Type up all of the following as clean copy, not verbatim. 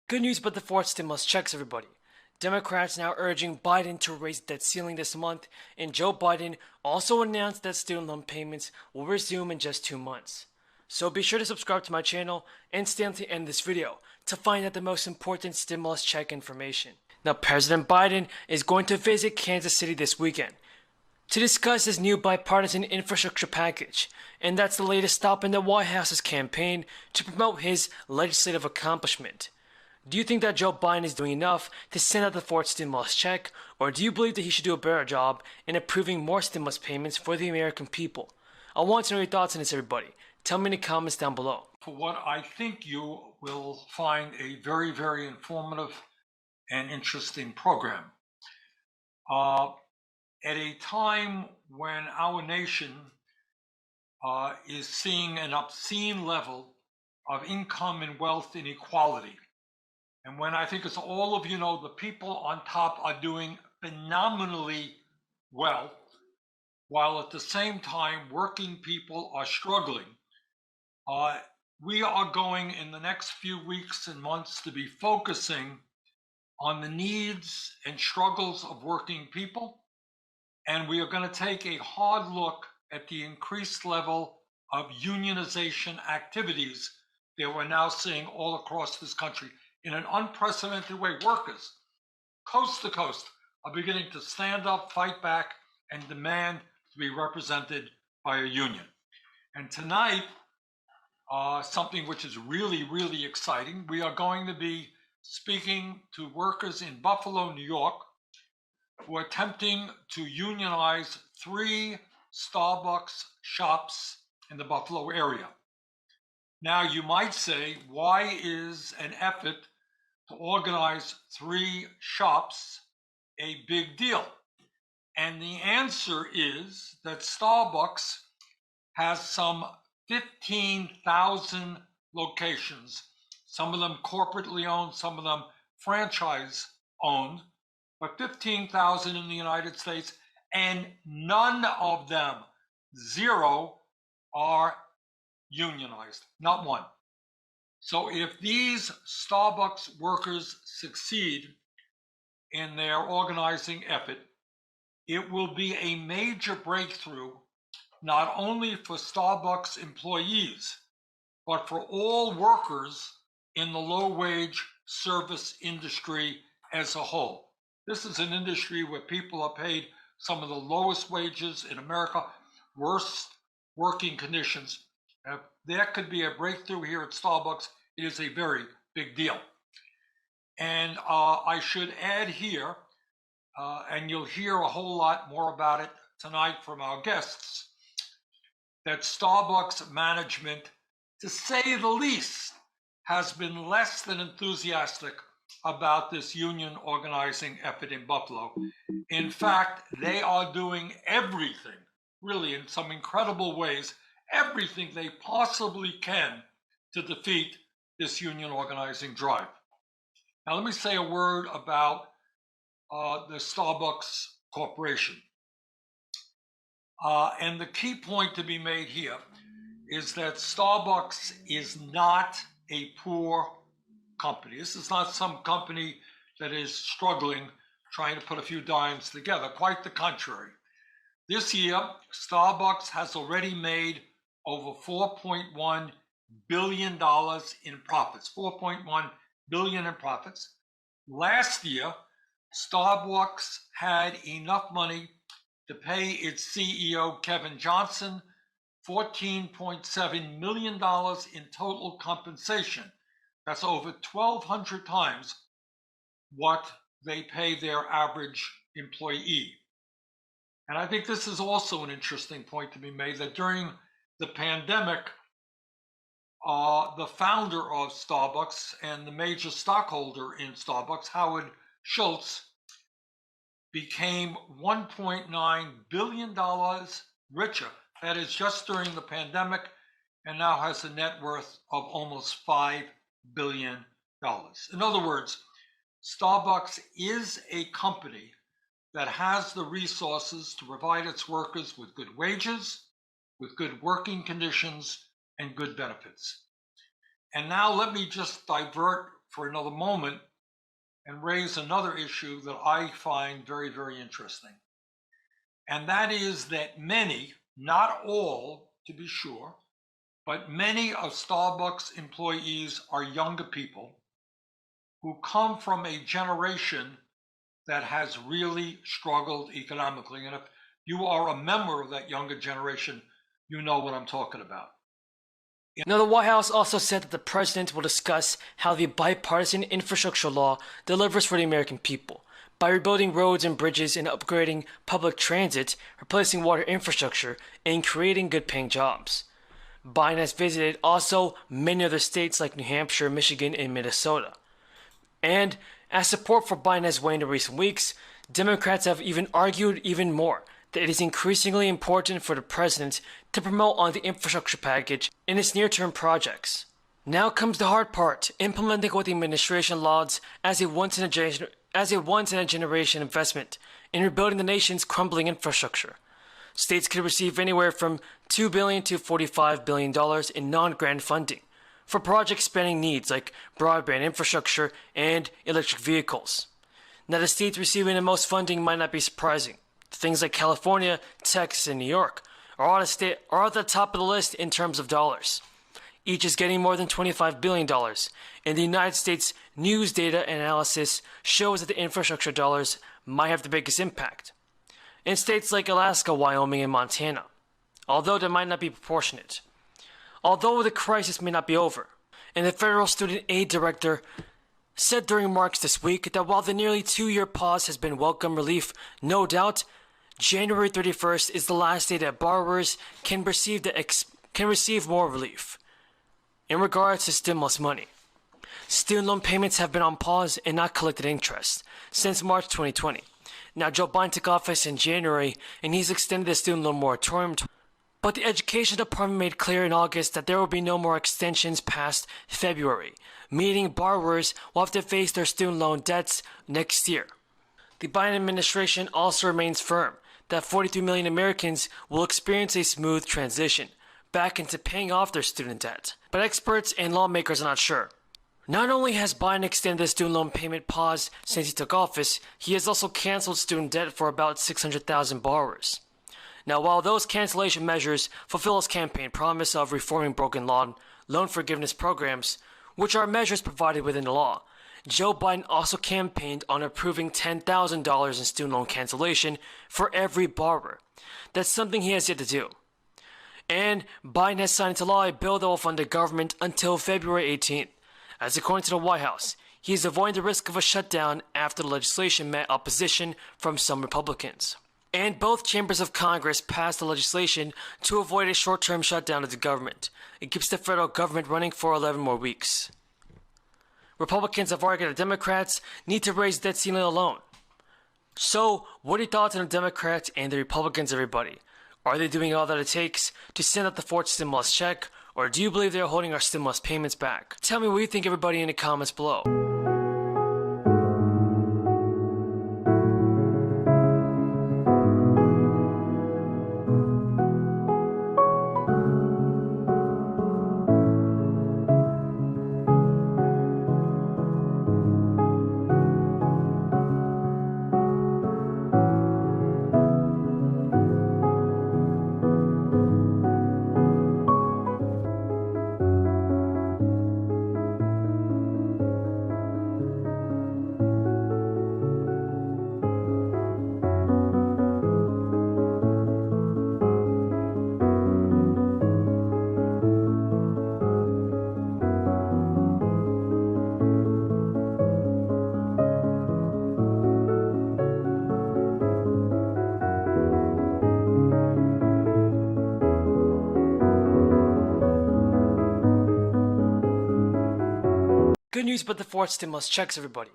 Good news about the fourth stimulus checks, everybody. Democrats now urging Biden to raise the debt ceiling this month, and Joe Biden also announced that student loan payments will resume in just 2 months. So be sure to subscribe to my channel and stay until the end of this video to find out the most important stimulus check information. Now, President Biden is going to visit Kansas City this weekend to discuss his new bipartisan infrastructure package, and that's the latest stop in the White House's campaign to promote his legislative accomplishment. Do you think that Joe Biden is doing enough to send out the fourth stimulus check, or do you believe that he should do a better job in approving more stimulus payments for the American people? I want to know your thoughts on this, everybody. Tell me in the comments down below. For what I think you will find a very, very informative and interesting program. At a time when our nation is seeing an obscene level of income and wealth inequality, and when I think, as all of you know, the people on top are doing phenomenally well, while at the same time working people are struggling, we are going in the next few weeks and months to be focusing on the needs and struggles of working people. And we are going to take a hard look at the increased level of unionization activities that we're now seeing all across this country. In an unprecedented way, workers, coast to coast, are beginning to stand up, fight back, and demand to be represented by a union. And tonight, something which is really, really exciting, we are going to be speaking to workers in Buffalo, New York, who are attempting to unionize 3 Starbucks shops in the Buffalo area. Now, you might say, why is an effort to organize 3 shops a big deal? And the answer is that Starbucks has some 15,000 locations, some of them corporately owned, some of them franchise owned, but 15,000 in the United States, and none of them, 0, are unionized, not one. So if these Starbucks workers succeed in their organizing effort, it will be a major breakthrough, not only for Starbucks employees, but for all workers in the low-wage service industry as a whole. This is an industry where people are paid some of the lowest wages in America, worst working conditions. If there could be a breakthrough here at Starbucks, it is a very big deal. And I should add here, and you'll hear a whole lot more about it tonight from our guests, that Starbucks management, to say the least, has been less than enthusiastic about this union organizing effort in Buffalo. In fact, they are doing everything, really in some incredible ways, everything they possibly can to defeat this union organizing drive. Now, let me say a word about the Starbucks Corporation. And the key point to be made here is that Starbucks is not a poor company. This is not some company that is struggling, trying to put a few dimes together. Quite the contrary. This year, Starbucks has already made over $4.1 billion in profits. 4.1 billion in profits. Last year, Starbucks had enough money to pay its CEO, Kevin Johnson, $14.7 million in total compensation. That's over 1,200 times what they pay their average employee. And I think this is also an interesting point to be made, that during the pandemic, the founder of Starbucks and the major stockholder in Starbucks, Howard Schultz, became $1.9 billion richer. That is just during the pandemic, and now has a net worth of almost $5 billion. In other words, Starbucks is a company that has the resources to provide its workers with good wages, with good working conditions, and good benefits. And now let me just divert for another moment and raise another issue that I find very, very interesting. And that is that many, not all to be sure, but many of Starbucks employees are younger people who come from a generation that has really struggled economically. And if you are a member of that younger generation, you know what I'm talking about. Now, the White House also said that the president will discuss how the bipartisan infrastructure law delivers for the American people by rebuilding roads and bridges and upgrading public transit, replacing water infrastructure, and creating good-paying jobs. Biden has visited also many other states like New Hampshire, Michigan, and Minnesota. And as support for Biden has waned in recent weeks, Democrats have even argued even more that it is increasingly important for the president to promote on the infrastructure package in its near-term projects. Now comes the hard part, implementing what the administration lauds as a once-in-a-generation investment in rebuilding the nation's crumbling infrastructure. States could receive anywhere from $2 billion to $45 billion in non-grant funding for projects spanning needs like broadband infrastructure and electric vehicles. Now, the states receiving the most funding might not be surprising. Things like California, Texas, and New York are at the top of the list in terms of dollars. Each is getting more than $25 billion, and the United States News Data Analysis shows that the infrastructure dollars might have the biggest impact in states like Alaska, Wyoming, and Montana, although they might not be proportionate. Although the crisis may not be over, and the Federal Student Aid Director said during remarks this week that while the nearly 2-year pause has been welcome relief, no doubt, January 31st is the last day that borrowers can receive more relief. In regards to stimulus money, student loan payments have been on pause and not collected interest since March 2020. Now, Joe Biden took office in January, and he's extended the student loan moratorium. But the Education Department made clear in August that there will be no more extensions past February, meaning borrowers will have to face their student loan debts next year. The Biden administration also remains firm that 43 million Americans will experience a smooth transition back into paying off their student debt. But experts and lawmakers are not sure. Not only has Biden extended the student loan payment pause since he took office, he has also canceled student debt for about 600,000 borrowers. Now, while those cancellation measures fulfill his campaign promise of reforming broken loan forgiveness programs, which are measures provided within the law, Joe Biden also campaigned on approving $10,000 in student loan cancellation for every borrower. That's something he has yet to do. And Biden has signed into law a bill that will fund the government until February 18th. As according to the White House, he is avoiding the risk of a shutdown after the legislation met opposition from some Republicans. And both chambers of Congress passed the legislation to avoid a short-term shutdown of the government. It keeps the federal government running for 11 more weeks. Republicans have argued that Democrats need to raise debt ceiling alone. So, what are your thoughts on the Democrats and the Republicans, everybody? Are they doing all that it takes to send out the fourth stimulus check, or do you believe they're holding our stimulus payments back? Tell me what you think, everybody, in the comments below. Good news about the fourth stimulus checks, everybody.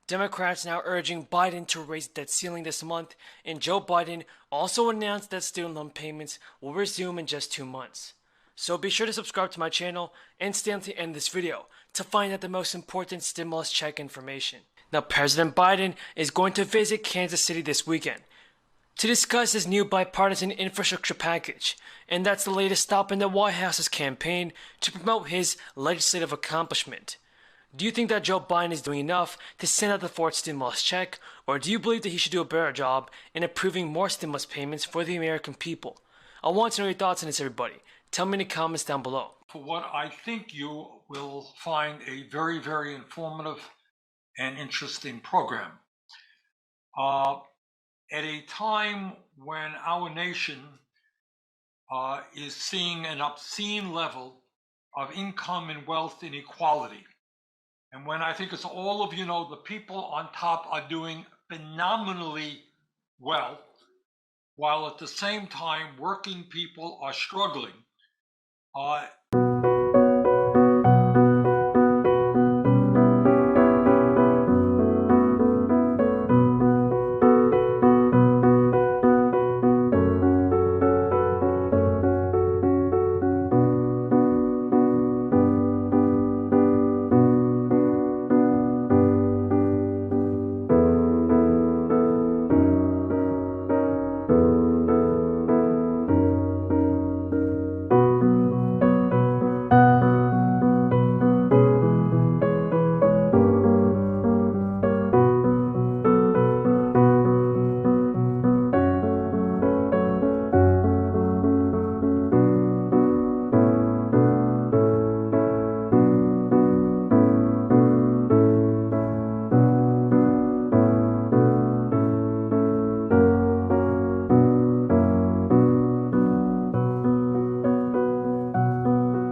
Democrats now urging Biden to raise debt ceiling this month, and Joe Biden also announced that student loan payments will resume in just 2 months. So be sure to subscribe to my channel and stay until the end of this video to find out the most important stimulus check information. Now, President Biden is going to visit Kansas City this weekend to discuss his new bipartisan infrastructure package, and that's the latest stop in the White House's campaign to promote his legislative accomplishment. Do you think that Joe Biden is doing enough to send out the fourth stimulus check, or do you believe that he should do a better job in approving more stimulus payments for the American people? I want to know your thoughts on this, everybody. Tell me in the comments down below. For what I think you will find a very, very informative and interesting program. At a time when our nation is seeing an obscene level of income and wealth inequality, and when I think, as all of you know, the people on top are doing phenomenally well, while at the same time working people are struggling,